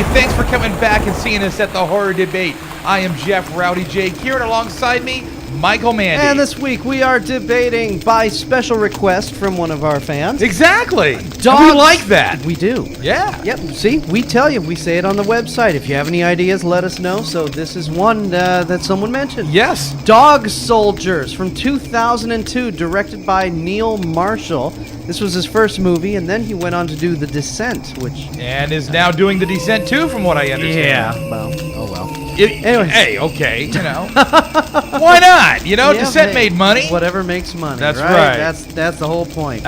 Hey, thanks for coming back and seeing us at the Horror Debate. I am Jeff Rowdy Jake here, and alongside me, Michael Mandy. And this week we are debating by special request from one of our fans. Exactly. Dogs. We like that. We do. Yeah. Yep. See, we tell you. We say it on the website. If you have any ideas, let us know. So this is one that someone mentioned. Yes. Dog Soldiers from 2002, directed by Neil Marshall. This was his first movie, and then he went on to do The Descent, which... And is now doing The Descent too, from what I understand. Yeah. Well, oh well. Anyways. Hey, okay, you know. Why not? You know, Yeah, Descent made money. Whatever makes money. That's right. That's the whole point.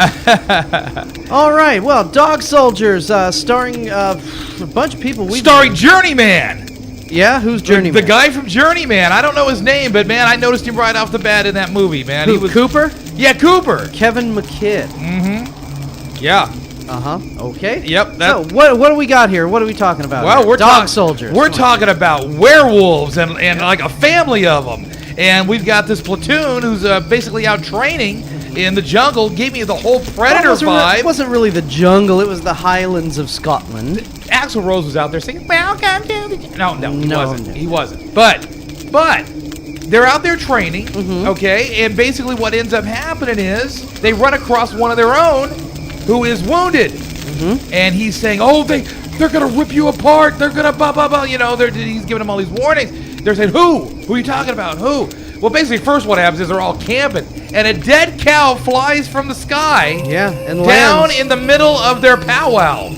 All right. Well, Dog Soldiers, starring a bunch of people. Starring Journeyman. Yeah, who's Journeyman? The guy from Journeyman. I don't know his name, but man, I noticed him right off the bat in that movie, man. Who, Cooper? Yeah, Cooper. Kevin McKidd. Mm-hmm. Yeah. Okay. Yep. So what do we got here? What are we talking about? Well, we're Dog Soldiers. We're talking about werewolves and like a family of them. And we've got this platoon who's basically out training in the jungle. Gave me the whole Predator vibe. It wasn't really the jungle. It was the Highlands of Scotland. Axl Rose was out there singing, "Welcome to the..." No, he wasn't. No. He wasn't. But they're out there training, okay? And basically what ends up happening is they run across one of their own who is wounded. And he's saying, "Oh, they're gonna rip you apart. They're gonna blah blah blah." You know, he's giving them all these warnings. They're saying, "Who are you talking about? Who?" Well, basically, first what happens is they're all camping, and a dead cow flies from the sky, and down lands in the middle of their powwow,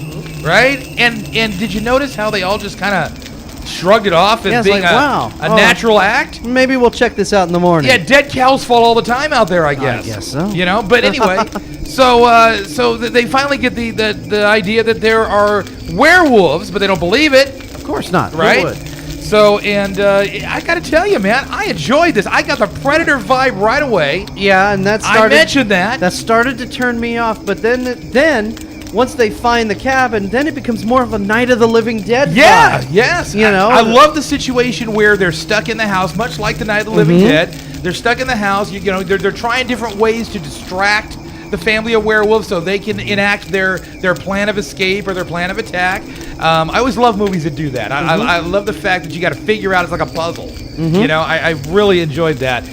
right? And did you notice how they all just kind of shrugged it off as being a natural act? Maybe we'll check this out in the morning. Yeah, dead cows fall all the time out there, I guess. I guess so. You know, but anyway, so they finally get the idea that there are werewolves, but they don't believe it. Of course not. Right? Who would? So, and I got to tell you, man, I enjoyed this. I got the Predator vibe right away. Yeah, and that started... I mentioned that. That started to turn me off, but then once they find the cabin, then it becomes more of a Night of the Living Dead vibe. Yes. You know? I love the situation where they're stuck in the house, much like the Night of the Living Dead. They're stuck in the house. You know, they're trying different ways to distract the family of werewolves so they can enact their plan of escape or their plan of attack. I always love movies that do that. I love the fact that you got to figure out, it's like a puzzle. You know, I really enjoyed that.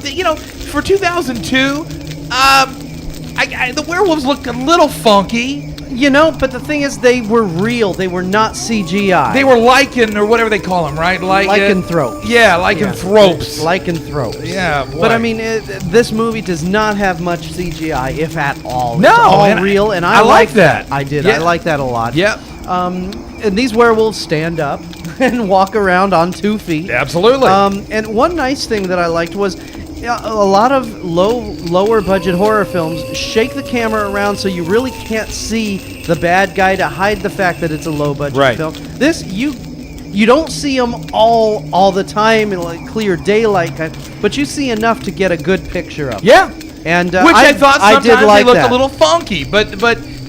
You know, for 2002, the werewolves looked a little funky. You know, but the thing is, they were real. They were not CGI. They were lichen, or whatever they call them, right? Lycanthropes. Yeah, lycanthropes. Lycanthropes. Yeah, boy. But I mean, this movie does not have much CGI, if at all. No, it's all and real, and I like that. I did. Yeah. I like that a lot. Yep. And these werewolves stand up and walk around on 2 feet. Absolutely. And one nice thing that I liked was a lot of lower budget horror films shake the camera around so you really can't see the bad guy to hide the fact that it's a low budget film. This you don't see them all the time in like clear daylight, but you see enough to get a good picture of. Yeah. And which I thought sometimes they looked that. a little funky, but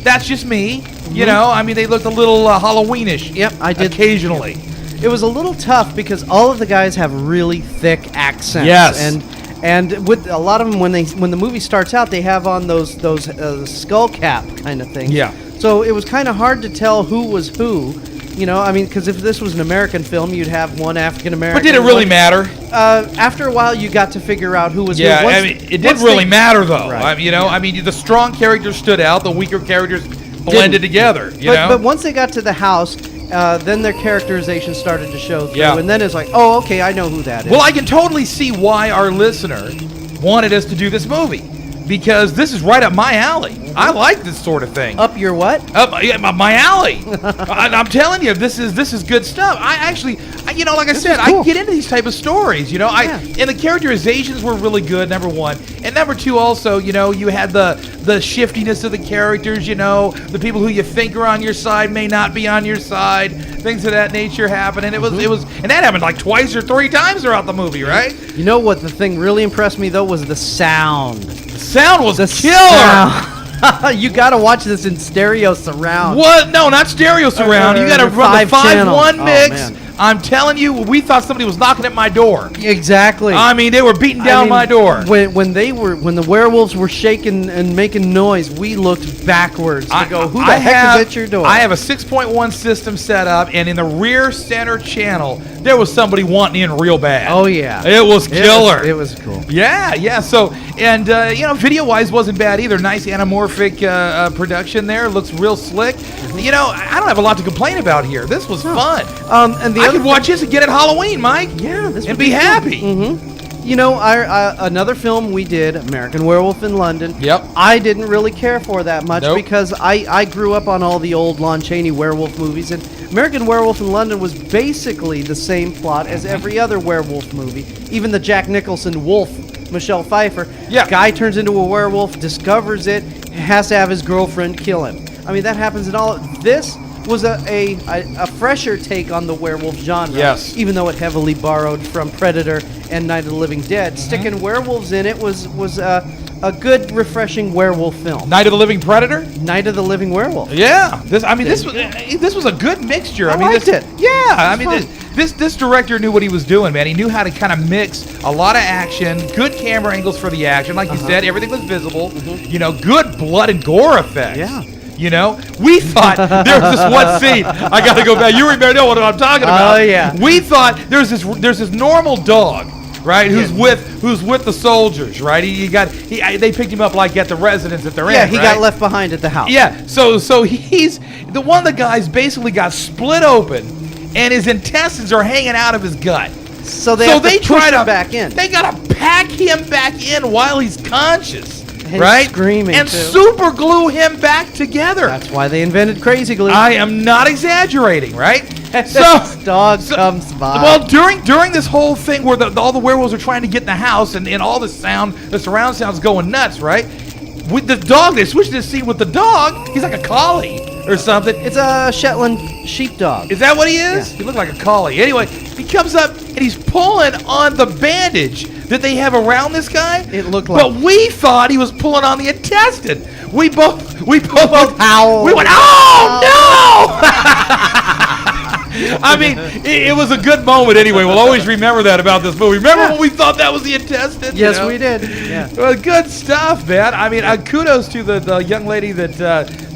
that's just me. You know, I mean, they looked a little Halloweenish. Yep, I did occasionally. It was a little tough because all of the guys have really thick accents. Yes. And with a lot of them, when the movie starts out, they have on those skull cap kind of things. Yeah. So it was kind of hard to tell who was who. You know, I mean, because if this was an American film, you'd have one African American. But did it really matter? After a while, you got to figure out who was who. Yeah, I mean, it didn't really matter though. Right. You know, I mean, the strong characters stood out, the weaker characters blended together. You know. But once they got to the house, then their characterization started to show through, Yeah. and then it's like, oh, okay, I know who that is. Well, I can totally see why our listener wanted us to do this movie, because this is right up my alley. I like this sort of thing. Up your what? Up my alley. I'm telling you, this is good stuff. I actually, you know, like I said, cool. I get into these type of stories. You know, and the characterizations were really good. Number one, and number two, also, you know, you had the shiftiness of the characters. You know, the people who you think are on your side may not be on your side. Things of that nature happen, and it was, and that happened like twice or 3 times throughout the movie, right? You know what? The thing really impressed me though was the sound. The sound was killer. You gotta watch this in stereo surround. What? No, not stereo surround. You gotta run the 5.1 mix, I'm telling you, we thought somebody was knocking at my door. Exactly. I mean, they were beating down my door. When the werewolves were shaking and making noise, we looked backwards to go, who the heck is at your door? I have a 6.1 system set up, and in the rear center channel, there was somebody wanting in real bad. Oh, yeah. It was killer. It was cool. Yeah. So, and, video-wise wasn't bad either. Nice anamorphic production there. Looks real slick. You know, I don't have a lot to complain about here. This was fun. And I could watch this again at Halloween, Mike. Yeah, this and would be happy. Mm-hmm. You know, another film we did, American Werewolf in London. Yep. I didn't really care for that much because Nope. I grew up on all the old Lon Chaney werewolf movies, and American Werewolf in London was basically the same plot as every other werewolf movie. Even the Jack Nicholson wolf, Michelle Pfeiffer. Yeah. Guy turns into a werewolf, discovers it, has to have his girlfriend kill him. I mean, that happens in all. This was a fresher take on the werewolf genre. Yes. Even though it heavily borrowed from Predator and Night of the Living Dead, sticking werewolves in it was a good, refreshing werewolf film. Night of the Living Predator? Night of the Living Werewolf. Yeah. This was a good mixture. I liked it. Yeah. I mean, fun. this director knew what he was doing, man. He knew how to kind of mix a lot of action, good camera angles for the action. Like you said, everything was visible. You know, good blood and gore effects. Yeah. You know, we thought there was this one scene. I got to go back. You remember what I'm talking about? Oh yeah. We thought there's this normal dog, right? Who's with the soldiers, right? They picked him up like at the residence that they're in. Yeah, he right? got left behind at the house. Yeah. So he's the one of the guys basically got split open, and his intestines are hanging out of his gut. So they try him back in. They gotta pack him back in while he's conscious. And right? Screaming and too. super glue him back together. That's why they invented crazy glue. I am not exaggerating, right? So dog comes by. Well, during this whole thing where all the werewolves are trying to get in the house and all the surround sound's going nuts, right? With the dog, they switched this scene with the dog. He's like a collie or something. It's a Shetland sheepdog. Is that what he is? Yeah. He looked like a collie. Anyway, he comes up and he's pulling on the bandage that they have around this guy. It looked like. But we thought he was pulling on the intestine. We both howled. We went, oh no! I mean, it was a good moment anyway. We'll always remember that about this movie. Remember when we thought that was the intestine? Yes, we did. Yeah. Well, good stuff, man. I mean, kudos to the young lady that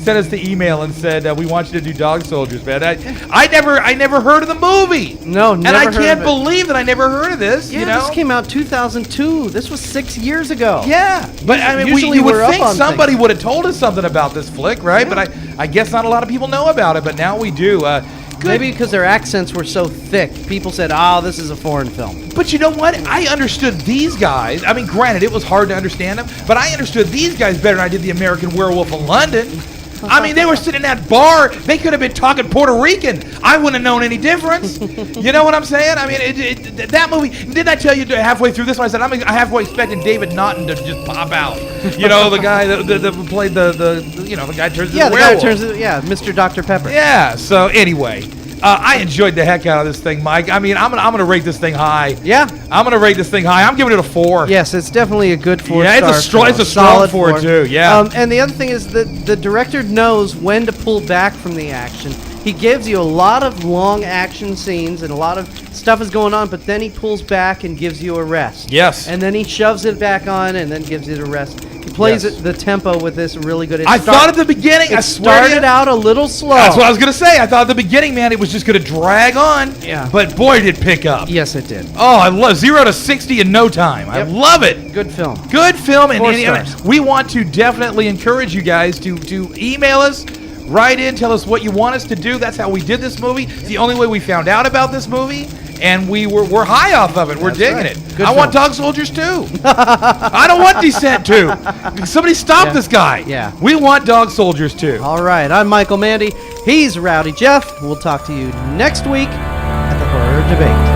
sent us the email and said we want you to do Dog Soldiers, man. I never heard of the movie. No, never. And I can't believe that I never heard of this. Yeah, you know? this came out 2002. This was 6 years ago. Yeah, but I mean, Usually you would we're up think on somebody things. would have told us something about this flick, right? Yeah. But I guess not a lot of people know about it. But now we do. Maybe because their accents were so thick, people said, "Oh, this is a foreign film." But you know what? I understood these guys. I mean, granted, it was hard to understand them, but I understood these guys better than I did the American Werewolf in London. I mean, they were sitting in that bar. They could have been talking Puerto Rican. I wouldn't have known any difference. You know what I'm saying? I mean, that movie. Didn't I tell you halfway through this one? I said I'm halfway expecting David Naughton to just pop out. You know, the guy that played the guy turns into a werewolf. Mr. Dr. Pepper. Yeah. So anyway. I enjoyed the heck out of this thing, Mike. I mean, I'm gonna rate this thing high. Yeah. I'm gonna rate this thing high. I'm giving it a 4. Yes, it's definitely a good 4. Yeah, it's a strong 4 too. Yeah. And the other thing is that the director knows when to pull back from the action. He gives you a lot of long action scenes and a lot of stuff is going on, but then he pulls back and gives you a rest. Yes. And then he shoves it back on and then gives it a rest. He plays the tempo with this really good. I thought at the beginning, it started out a little slow. That's what I was gonna say. I thought at the beginning, man, it was just gonna drag on. Yeah. But boy, did it pick up. Yes, it did. Oh, I love 0 to 60 in no time. I love it. Good film. Good film, and 4 stars. we want to definitely encourage you guys to email us, write in, tell us what you want us to do. That's how we did this movie. It's the only way we found out about this movie, and we're high off of it. We're digging it. Good I want film. Dog Soldiers too. I don't want Descent 2. Somebody stop this guy. Yeah. We want Dog Soldiers too. All right, I'm Michael Mandy. He's Rowdy Jeff. We'll talk to you next week at the Horror Debate.